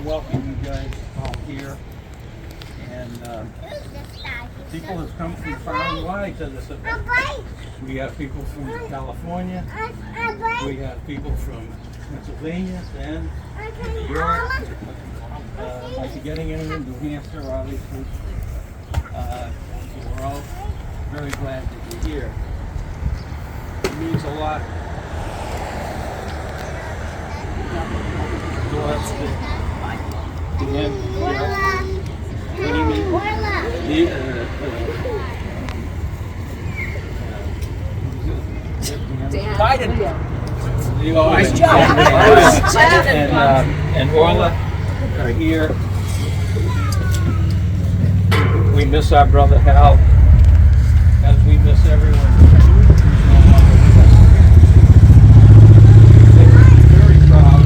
welcome you guys all here. And people have come from far and wide to this event. We have people from California. We have people from Pennsylvania and New York. Am I forgetting anyone? New Hampshire, obviously. So we're all very glad that you're here. It means a lot to us to him. Biden. Nice job. And Orla are here. We miss our brother Hal, as we miss everyone who's no longer with us. I'm very proud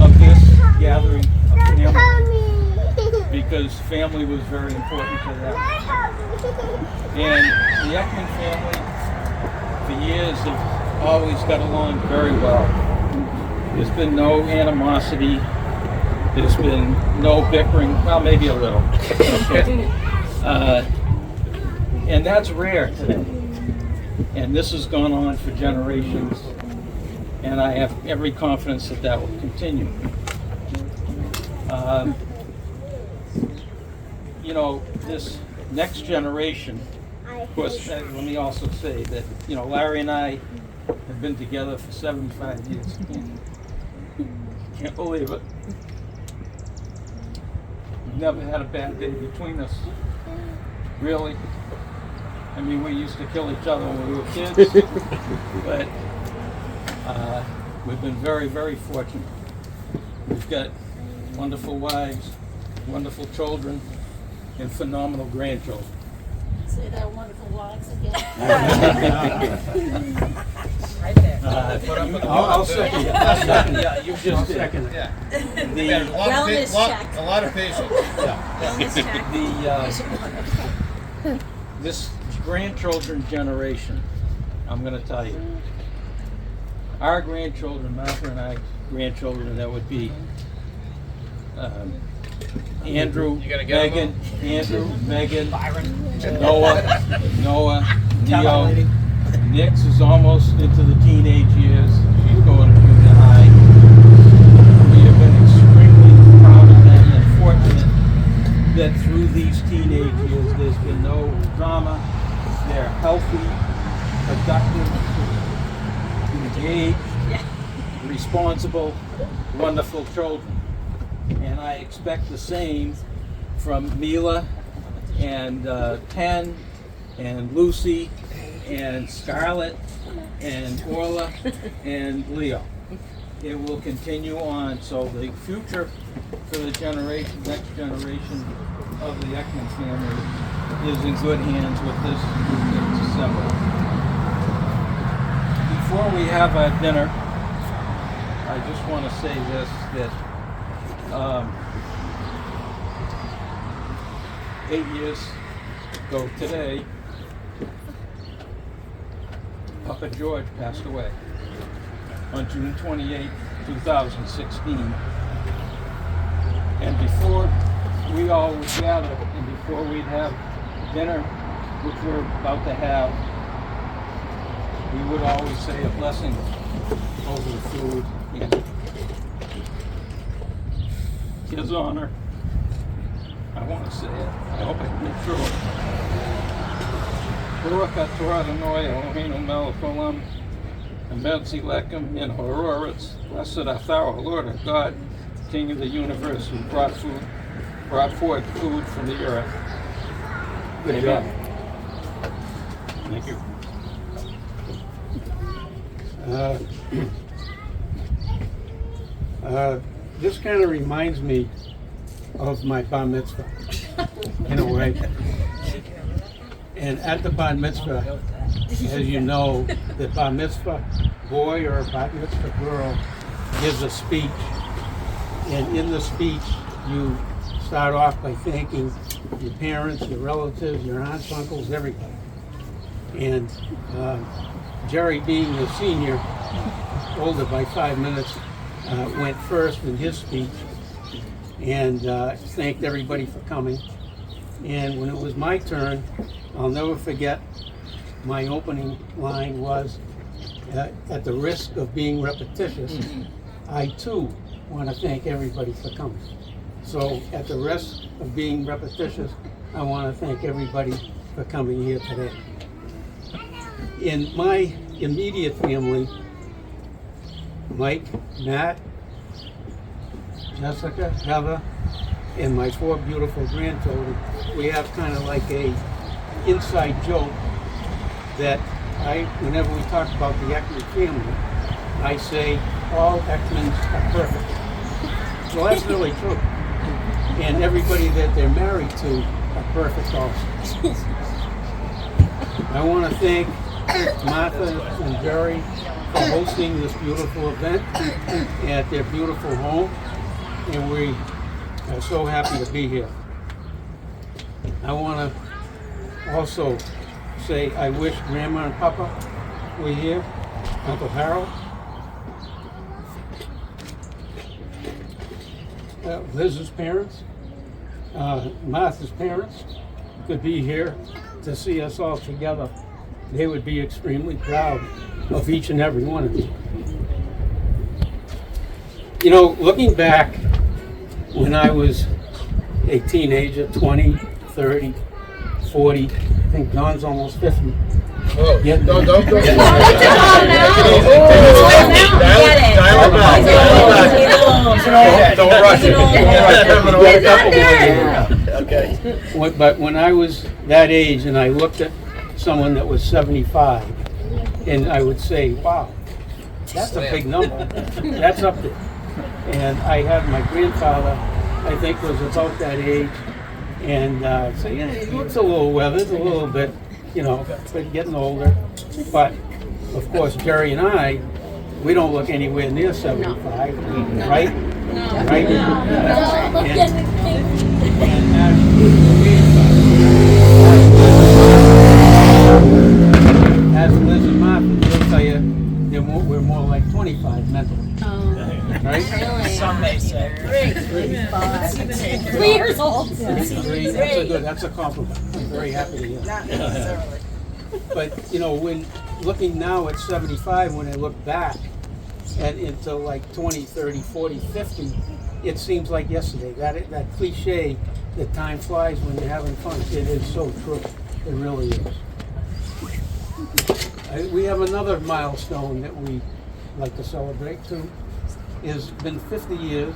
of this gathering of family, because family was very important to them. And the Ekman family, for years, have always got along very well. There's been no animosity. There's been no bickering. Well, maybe a little. Okay. And that's rare today. And this has gone on for generations. And I have every confidence that that will continue. You know, this next generation, of course, let me also say that, you know, Larry and I have been together for 75 years. Can't believe it. We've never had a bad day between us. Really. I mean, we used to kill each other when we were kids. But we've been very, very fortunate. We've got wonderful wives, wonderful children, and phenomenal grandchildren. Say that wonderful wives again. Right there. I'll second it. I'll second it. Yeah, you just second it. Yeah. The, Wellness check. A lot of patience. Wellness check. this grandchildren generation, I'm going to tell you, our grandchildren, Martha and I, grandchildren, that would be Andrew, Megan, Noah, Neo. Nix is almost into the teenage years. She's going to junior high. We have been extremely proud of them and fortunate that through these teenage years there's been no drama. They're healthy, productive, engaged, responsible, wonderful children. And I expect the same from Mila and Ten and Lucy and Scarlett and Orla and Leo. It will continue on, so the future for the next generation of the Ekman family is in good hands with this group that's assembled. Before we have our dinner, I just want to say this, that 8 years ago today, Papa George passed away on June 28, 2016. And before we all would gather, and before we'd have dinner, which we're about to have, we would always say a blessing over the food in his honor. I want to say it. I hope I can get through it. Baruch atah Adonai Eloheinu melech haolam, Emetzi Lechem in Hororitz. Blessed art thou, O Lord our God, King of the universe, who brought forth food from the earth. Good job. Thank you. This kind of reminds me of my bar mitzvah, in a way. And at the bar mitzvah, as you know, the bar mitzvah boy or bar mitzvah girl gives a speech. And in the speech, you start off by thanking your parents, your relatives, your aunts, uncles, everybody. And Gerry, being a senior, older by 5 minutes, went first in his speech. and thanked everybody for coming. And when it was my turn, I'll never forget, my opening line was, at the risk of being repetitious, I too want to thank everybody for coming. So at the risk of being repetitious, I want to thank everybody for coming here today. In my immediate family, Mike, Matt, Jessica, Heather, and my 4 beautiful grandchildren, we have kind of like a inside joke that whenever we talk about the Ekman family, I say all Ekmans are perfect. Well, that's really true. And everybody that they're married to are perfect also. I want to thank Martha and Gerry for hosting this beautiful event at their beautiful home, and we are so happy to be here. I want to also say I wish Grandma and Papa were here, Uncle Harold, Liz's parents, Martha's parents could be here to see us all together. They would be extremely proud of each and every one of you. You know, looking back when I was a teenager, 20, 30, 40, I think John's almost 50. Oh, Yeah. don't go. Dial it back. Don't rush it. Okay. But when I was that age and I looked at someone that was 75, and I would say, wow, that's a big number. That's up there. And I had my grandfather, I think was about that age, and so yeah, he looks a little weathered, a little bit, you know, but getting older. But of course, Gerry and I, we don't look anywhere near 75, right? Right? As Liz and Martha, they'll tell you we're more like 25 mentally. Right? Some may say. 3 years old. That's a compliment. I'm very happy to hear that. Not necessarily. But you know, when looking now at 75, when I look back into like 20, 30, 40, 50, it seems like yesterday. That cliche that time flies when you're having fun, it is so true. It really is. We have another milestone that we like to celebrate too. It's been 50 years,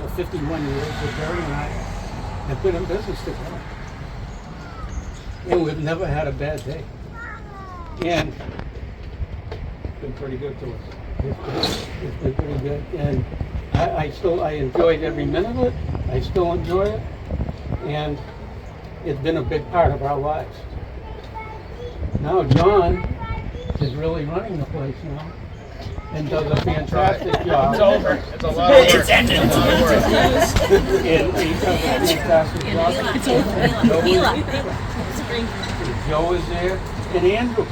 or 51 years, that Gerry and I have been in business together. And we've never had a bad day. And it's been pretty good to us. It's been pretty good. And I enjoyed every minute of it. I still enjoy it. And it's been a big part of our lives. Now John is really running the place now and does a fantastic job. It's over. It's a lot of work. It's ended. It's a lot of work. And he does a fantastic job. It's over. Joe is there, and Andrew.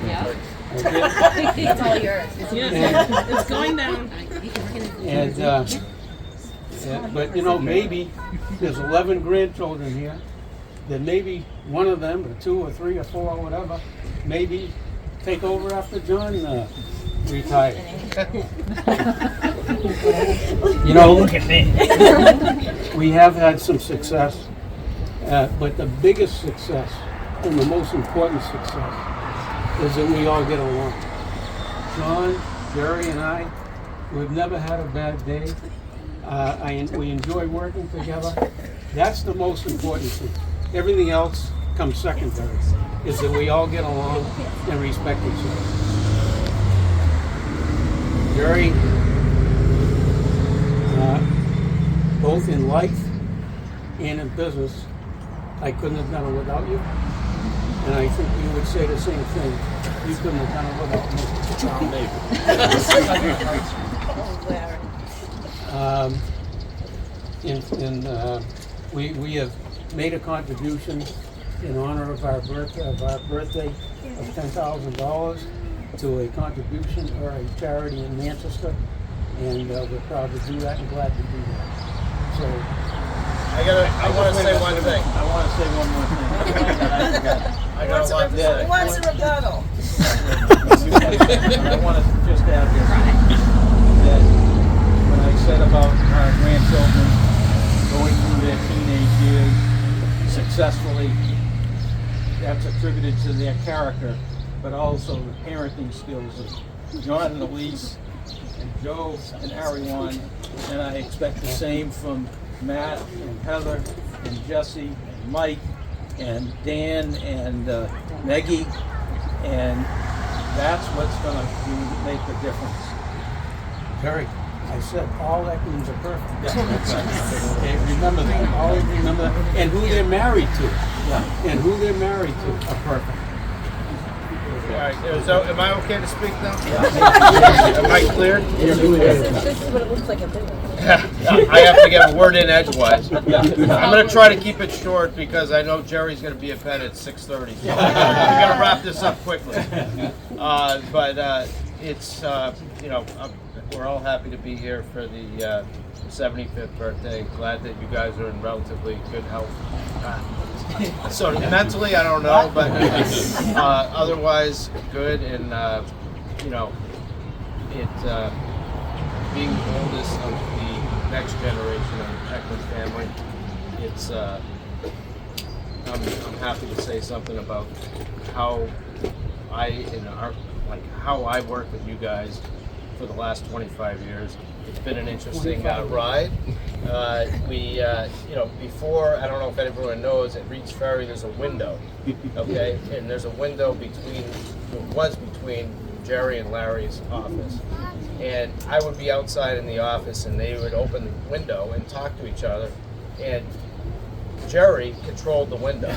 Yeah. Okay. It's all yours. It's going down. And but you know, maybe there's 11 grandchildren here. That maybe one of them, or 2 or 3 or 4 or whatever, maybe take over after John retires. You know, Look at me. we have had some success, but the biggest success and the most important success is that we all get along. John, Gerry, and I, we've never had a bad day. We enjoy working together. That's the most important thing. Everything else comes secondary, is that we all get along and respect each other. Gerry, both in life and in business, I couldn't have done it without you. And I think you would say the same thing. You couldn't have done it without me. We have made a contribution in honor of our birthday of $10,000 to a contribution or a charity in Manchester, and we're proud to do that and glad to do that. So I want to say one thing. I want to say one more thing. I got a lot to say. He wants a rebuttal. I want to just add this, that when I said about our grandchildren going through their teenage years successfully, that's attributed to their character, but also the parenting skills of John and Elise and Joe and Ariane, and I expect the same from Matt and Heather and Jesse and Mike and Dan and Maggie, and that's what's going to make the difference. Gerry, I said all that means are perfect. Okay, remember that. Always remember that. And who they're married to. And who they're married to are perfect. All right, so am I okay to speak now? Am I clear? This is what it looks like a bit. I have to get a word in edgewise. I'm going to try to keep it short because I know Jerry's going to be at bed at 6:30. So we're going to wrap this up quickly. But it's, we're all happy to be here for the 75th birthday. Glad that you guys are in relatively good health. So mentally, I don't know, but otherwise good. And being the oldest of the next generation of Heckman's family, it's I'm happy to say something about how how I work with you guys for the last 25 years. It's been an interesting ride. Before, I don't know if everyone knows, at Reed's Ferry there's a window, okay? And there's a window between Gerry and Larry's office. And I would be outside in the office and they would open the window and talk to each other. And Gerry controlled the window,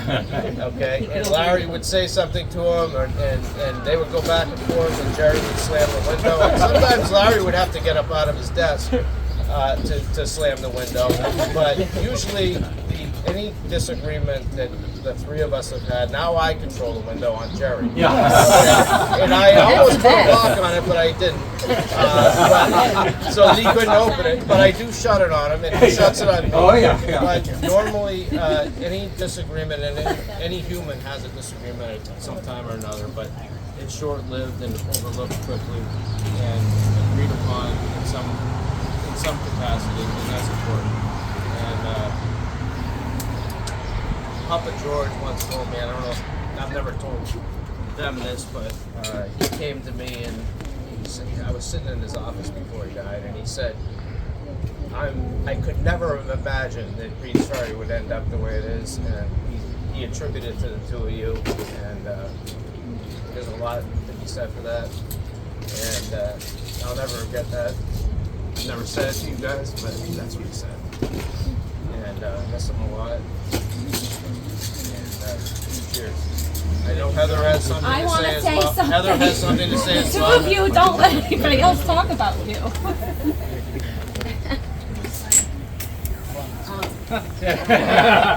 okay? And Larry would say something to him, and they would go back and forth, and Gerry would slam the window. And sometimes Larry would have to get up out of his desk to slam the window. But usually, any disagreement that the three of us have had, now I control the window on Gerry. Yeah. And I almost put a lock on it, but I didn't. So he couldn't open it, but I do shut it on him, and he shuts it on me. Oh, yeah. But normally, any disagreement, and any human has a disagreement at some time or another, but it's short-lived and overlooked quickly and agreed upon in some capacity, and that's important. And Papa George once told me, I don't know, I've never told them this, but he came to me and he said, I was sitting in his office before he died, and he said, I could never have imagined that Reed's Ferry would end up the way it is, and he attributed it to the two of you, and there's a lot to be said for that, and I'll never forget that. I've never said it to you guys, but that's what he said, and I miss him a lot. Cheers. I know Heather has something I to want say to as say well. something. Heather has something to say as Two well. of you don't let anybody else talk about you.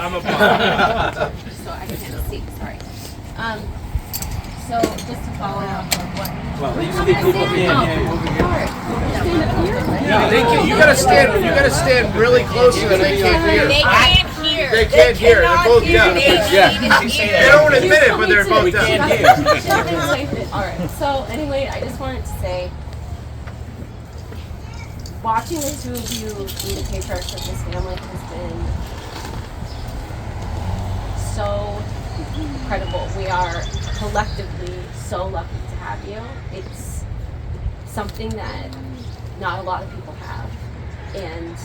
I'm a bum. So I can't see. Sorry. So just to follow up on what. Well, these people can't hear you. You gotta stand really close so that they can't hear. They can't hear. They can't hear. They're both deaf. They don't admit it, but they're both deaf. All right. So anyway, I just wanted to say, watching the two of you be the patriarchs of this family has been so incredible. We are collectively so lucky to have you. It's something that not a lot of people have, and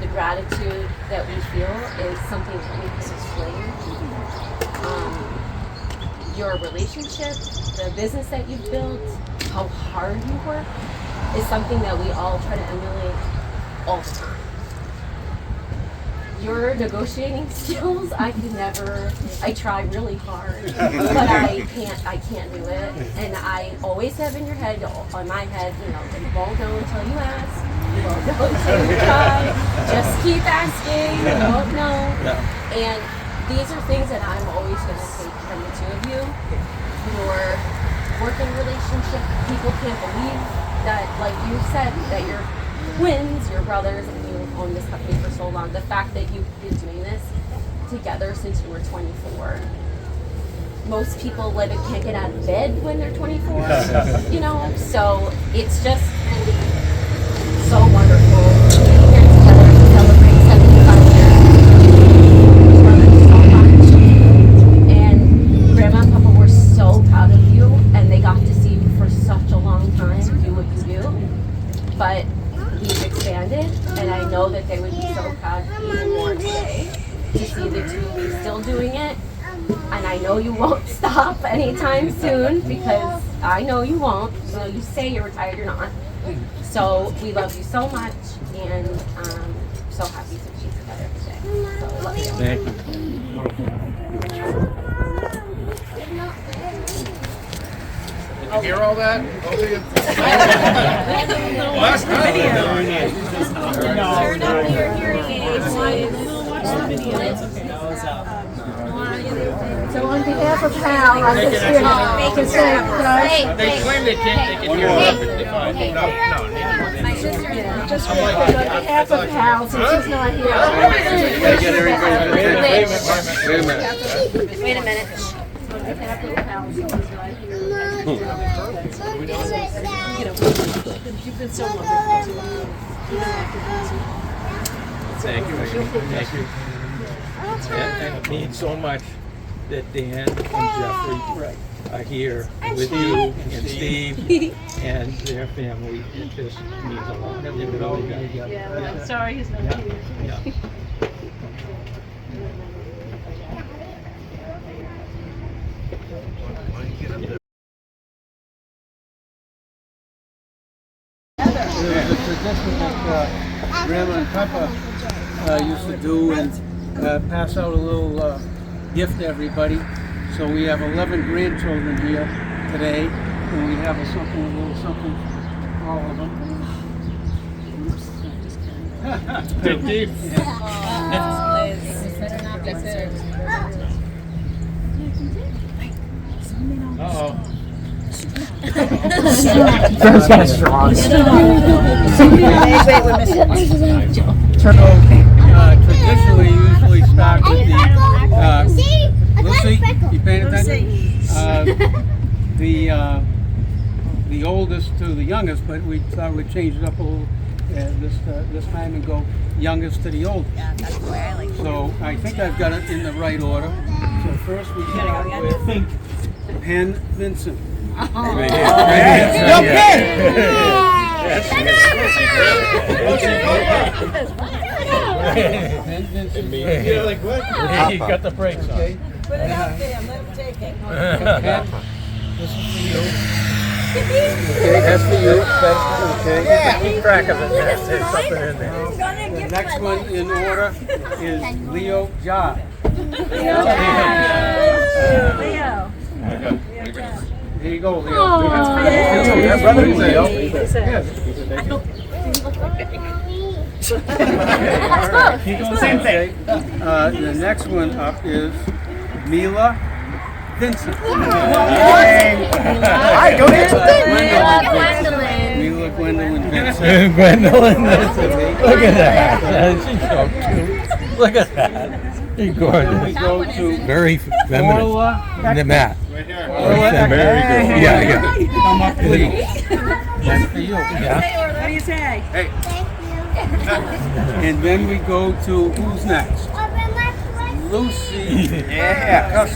the gratitude that we feel is something that we can explain. Your relationship, the business that you've built, how hard you work, is something that we all try to emulate all the time. Your negotiating skills, I try really hard, but I can't do it. And I always have in your head, on my head, you won't know until you ask, you won't know until you try, just keep asking, you won't know. And these are things that I'm always going to take from the two of you. Your working relationship, people can't believe that, like you said, that you're twins, you're brothers, and you owned this company for so long. The fact that you've been doing this together since you were 24. Most people can't get out of bed when they're 24, you know, so it's just so wonderful to be here together to celebrate 75 years. We love it so much. And Grandma and Papa were so proud of you, and they got to see you for such a long time do what you do. But you've expanded, and I know that they would be so proud even more today to see the two of you still doing it. And I know you won't stop anytime soon, because I know you won't. You know, you say you're retired, you're not. So we love you so much, and so happy to be together today. So I love you. Thank you. Did you hear all that? Turn up your hearing aids. So on behalf of Hal, I'm just here to say, They claim they can hear it. My sister. just on behalf of Hal, since he's not here. Wait a minute. On behalf of Hal, since he's not here. You've been so wonderful to Thank you. Thank you. And it means so much that Dan and Jeffrey are here with you and Steve and their family. It just means a lot. It really does. Yeah, I'm sorry he's not here. Yeah. There's a tradition that Grandma and Papa used to do, and pass out a little gift to everybody. So we have 11 grandchildren here today, and we have a little something for all of them. Good deep. Uh-oh. That's kind of strong. Traditionally, usually start with the Lucy. You paying attention? The oldest to the youngest, but we thought we'd change it up a little this time and go youngest to the oldest. Yeah, that's the way I like it. So I think I've got it in the right order. So first we start with Penn Vincent. Penn Vincent. You're like, what? You got the brakes on. Okay. Put it out there, let him take it. Penn, this is for you. Okay, that's for you. Okay. Keep track of it. There's something in there. The next one in order is Leo Ja. Leo. Here you go, Leo. Yeah, brother Leo. Same thing. The next one up is Mila Vincent. I go Mila Gwendolyn Vincent. Gwendolyn, look at that. She's so cute. Look at that. She's gorgeous. We go to Very feminine. Orla. The mat. Orla. Very good. Yeah. Come up, please. That's for you. Yeah. What do you say? And then we go to who's next? Lucy. Yeah.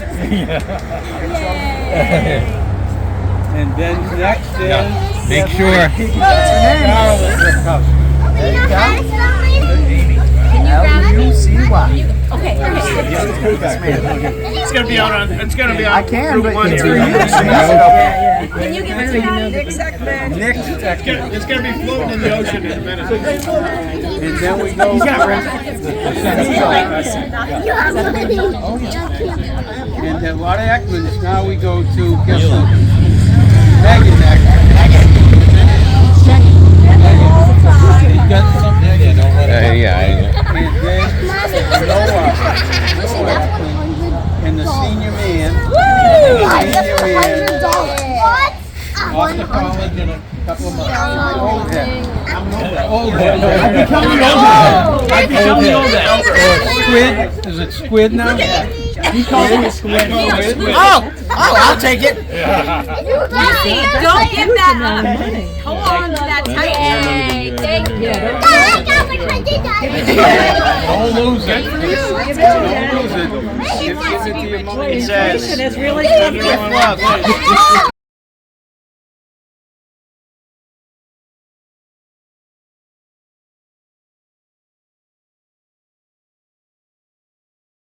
And then next is Make sure. Charlotte cousin. Okay. It's gonna be out on. It's gonna be on. I can, but Route 1 it's here. for you. Can you give it to me? Nick Seckman. Nick. It's gonna be floating in the ocean in a minute. And then we go and a lot of Ekmans. Now we go to guess who? Megan Ekman. You got something? Yeah, don't let it. And then Noah Ekman and the senior man. Off to college in a couple of months. Old head. Old head. I told him or squid. Is it squid now? He calls me squid. Oh, I'll take it. Lucy, don't give that up. Hold on to that tight. Yay, thank you. Don't lose it. Don't lose it. She wants to be rich. It says, It's really with love.